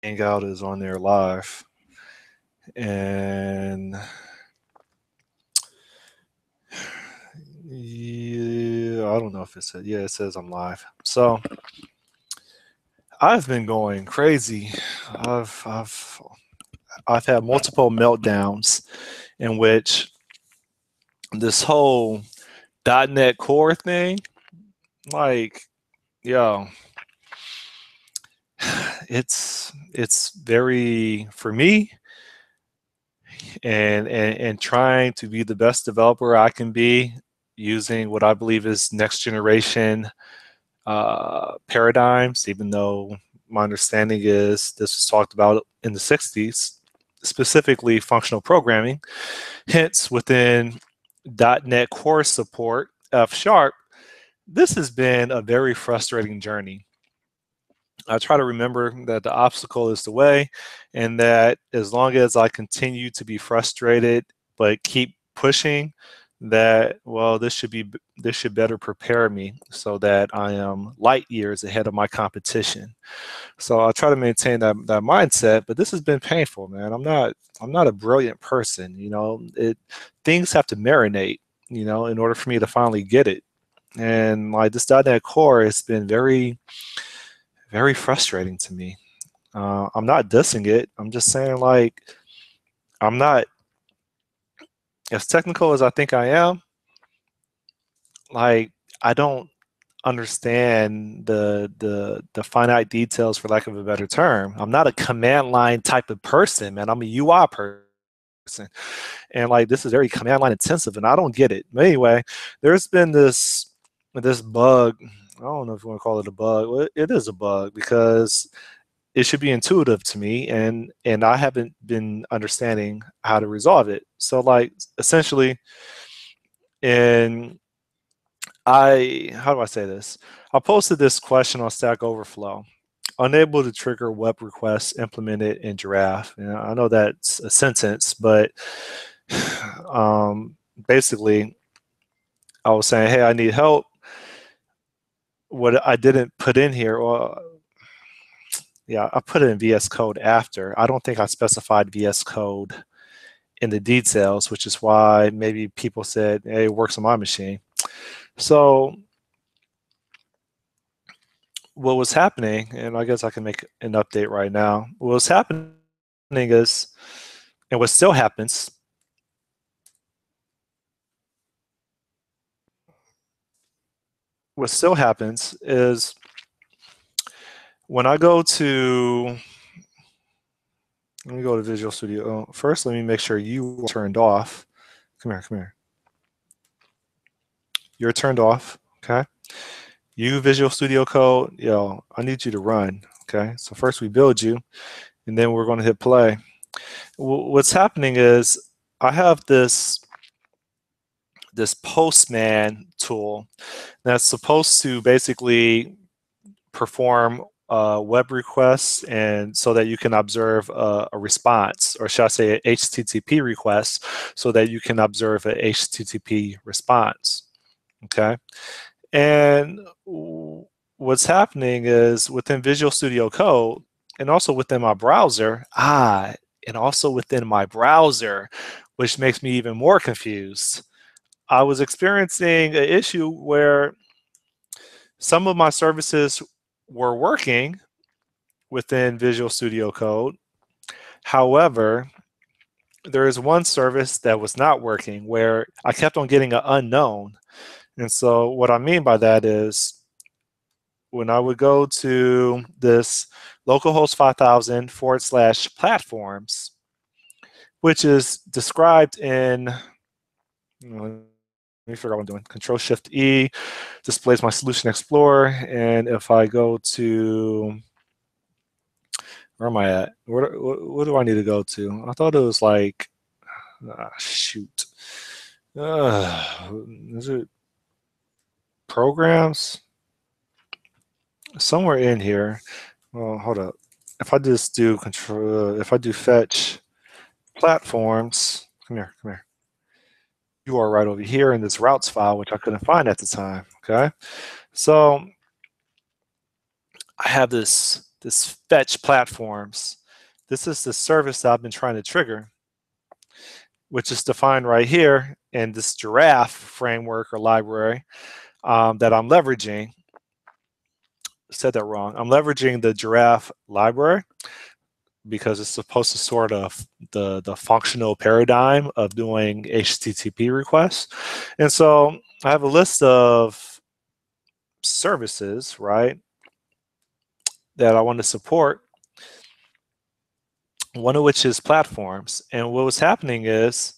Hangout is on there live. And yeah, I don't know if it said, yeah, it says I'm live. So I've been going crazy. I've I've I've had multiple meltdowns in which this whole .NET Core thing, like, yo, it's very for me, and trying to be the best developer I can be using what I believe is next generation paradigms, even though my understanding is this was talked about in the 60s, specifically functional programming. Hence, within .NET Core support, F Sharp, this has been a very frustrating journey. I try to remember that the obstacle is the way, and that as long as I continue to be frustrated but keep pushing, that well, this should better prepare me so that I am light years ahead of my competition. So I try to maintain that mindset, but this has been painful, man. I'm not a brilliant person, you know. It things have to marinate, you know, in order for me to finally get it. And like this .NET Core has been very frustrating to me. I'm not dissing it. I'm just saying, like, I'm not as technical as I think I am. Like, I don't understand the finite details, for lack of a better term. I'm not a command line type of person, man. I'm a UI person, and like this is very command line intensive, and I don't get it. But anyway, there's been this bug. I don't know if you want to call it a bug. Well, it is a bug because it should be intuitive to me, and I haven't been understanding how to resolve it. So like essentially, in I how do I say this? I posted this question on Stack Overflow. Unable to trigger web requests implemented in Giraffe. You know, I know that's a sentence, but basically, I was saying, hey, I need help. What I didn't put in here, well, yeah, I put it in VS Code after. I don't think I specified VS Code in the details, which is why maybe people said, hey, it works on my machine. So what was happening, and I guess I can make an update right now. What was happening is, and what still happens, what still happens is when I go to, let me go to Visual Studio. First, let me make sure you are turned off. Come here, come here. You're turned off, okay? You Visual Studio Code, yo, I need you to run, okay? So first we build you, and then we're gonna hit play. What's happening is I have this Postman tool that's supposed to basically perform web requests, and so that you can observe a response, or should I say, an HTTP request, so that you can observe a HTTP response. Okay, and what's happening is within Visual Studio Code, and also within my browser, and also within my browser, which makes me even more confused. I was experiencing an issue where some of my services were working within Visual Studio Code. However, there is one service that was not working where I kept on getting an unknown. And so what I mean by that is when I would go to this localhost 5000 / platforms, which is described in, let me figure out what I'm doing. Control Shift E displays my Solution Explorer. And if I go to, where am I at? What do I need to go to? I thought it was like, shoot. Is it programs? Somewhere in here. Well, hold up. If I just do control, if I do fetch platforms, come here, come here. You are right over here in this routes file, which I couldn't find at the time. Okay. So I have this this fetch platforms. This is the service that I've been trying to trigger, which is defined right here in this Giraffe framework or library that I'm leveraging. Said that wrong. I'm leveraging the Giraffe library because it's supposed to sort of the functional paradigm of doing HTTP requests. And so I have a list of services, right, that I want to support, one of which is platforms. And what was happening is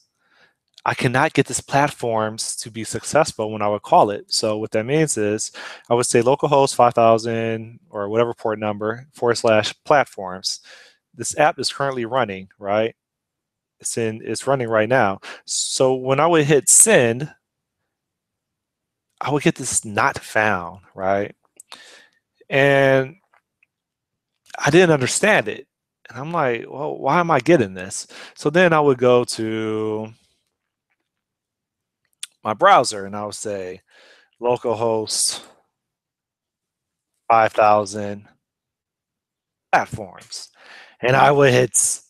I cannot get this platforms to be successful when I would call it. So what that means is I would say localhost 5000 or whatever port number / platforms. This app is currently running, right? It's running right now. So when I would hit send, I would get this not found, right? And I didn't understand it. And I'm like, well, why am I getting this? So then I would go to my browser and I would say localhost 5000 platforms. And I would hit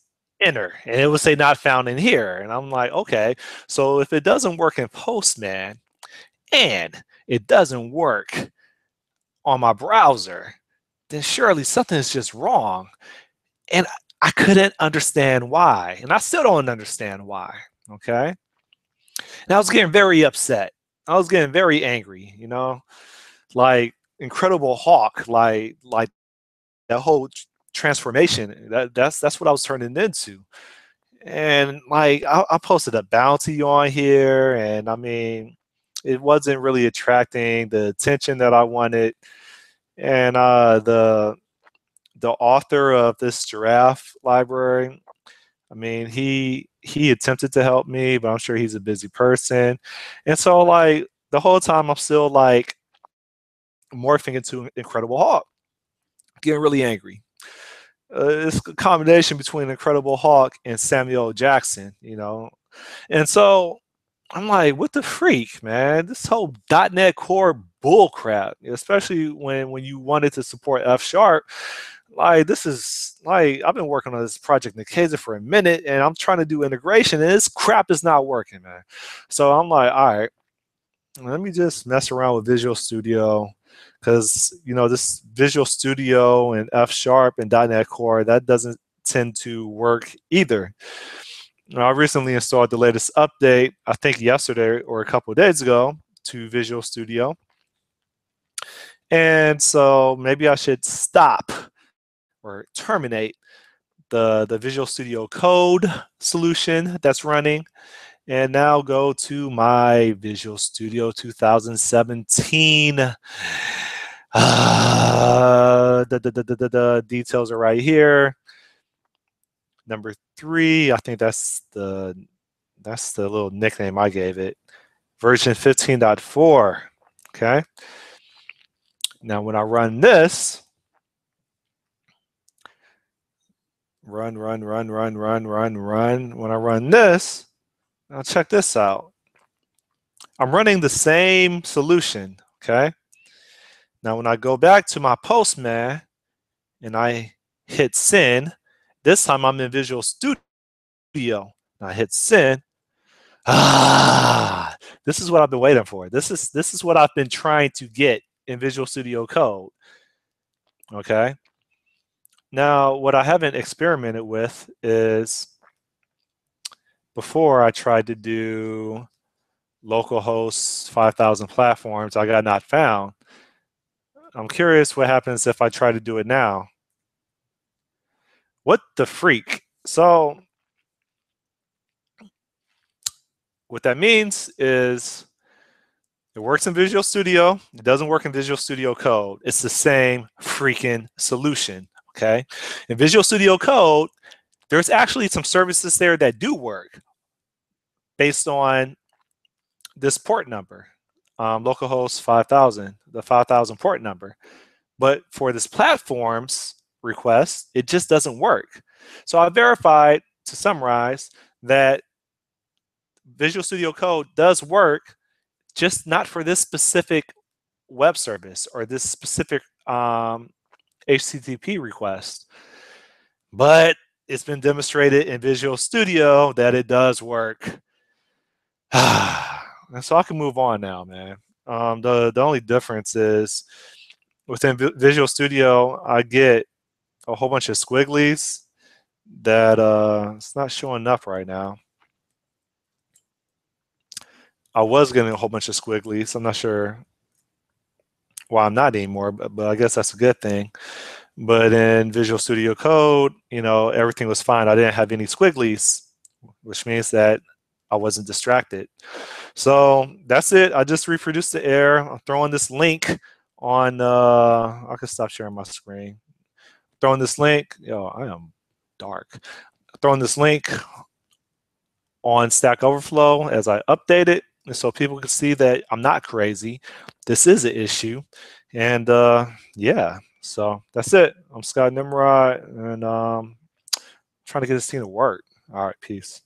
enter and it would say not found in here. And I'm like, okay, so if it doesn't work in Postman and it doesn't work on my browser, then surely something is just wrong. And I couldn't understand why. And I still don't understand why. Okay. And I was getting very upset. I was getting very angry, like Incredible Hawk, like that whole transformation. That's what I was turning into. And like I posted a bounty on here, and I mean, it wasn't really attracting the attention that I wanted. And the author of this Giraffe library, I mean, he attempted to help me, but I'm sure he's a busy person. And so like the whole time I'm still like morphing into Incredible Hulk, getting really angry. It's a combination between Incredible Hulk and Samuel Jackson, And so I'm like, what the freak, man? This whole .NET Core bullcrap, especially when you wanted to support F sharp. Like this is like I've been working on this project in Nikeza for a minute, and I'm trying to do integration, and this crap is not working, man. So I'm like, all right, let me just mess around with Visual Studio, because this Visual Studio and F sharp and .NET Core that doesn't tend to work either. I recently installed the latest update, I think yesterday or a couple of days ago, to Visual Studio. And so maybe I should stop or terminate the Visual Studio Code solution that's running and now go to my Visual Studio 2017. The details are right here. Number 3, I think that's the little nickname I gave it. Version 15.4. Okay. Now when I run this, run. When I run this, now check this out. I'm running the same solution. Okay. Now when I go back to my Postman and I hit send, this time I'm in Visual Studio. And I hit send. This is what I've been waiting for. This is what I've been trying to get in Visual Studio Code. Okay. Now, what I haven't experimented with is before I tried to do localhost 5000 platforms, I got not found. I'm curious what happens if I try to do it now. What the freak? So what that means is it works in Visual Studio. It doesn't work in Visual Studio Code. It's the same freaking solution, okay? In Visual Studio Code, there's actually some services there that do work based on this port number, localhost 5000, the 5000 port number. But for this platforms request, it just doesn't work. So I verified, to summarize, that Visual Studio Code does work, just not for this specific web service or this specific HTTP request. But it's been demonstrated in Visual Studio that it does work. And so I can move on now, man. The only difference is within Visual Studio, I get a whole bunch of squigglies that it's not showing up right now. I was getting a whole bunch of squigglies. I'm not sure why I'm not anymore, but I guess that's a good thing. But in Visual Studio Code, everything was fine. I didn't have any squigglies, which means that I wasn't distracted. So that's it. I just reproduced the error. I'm throwing this link on, I can stop sharing my screen. Throwing this link, I am dark. Throwing this link on Stack Overflow as I update it, and so people can see that I'm not crazy. This is an issue, and yeah. So that's it. I'm Scott Nimrod, and trying to get this team to work. All right, peace.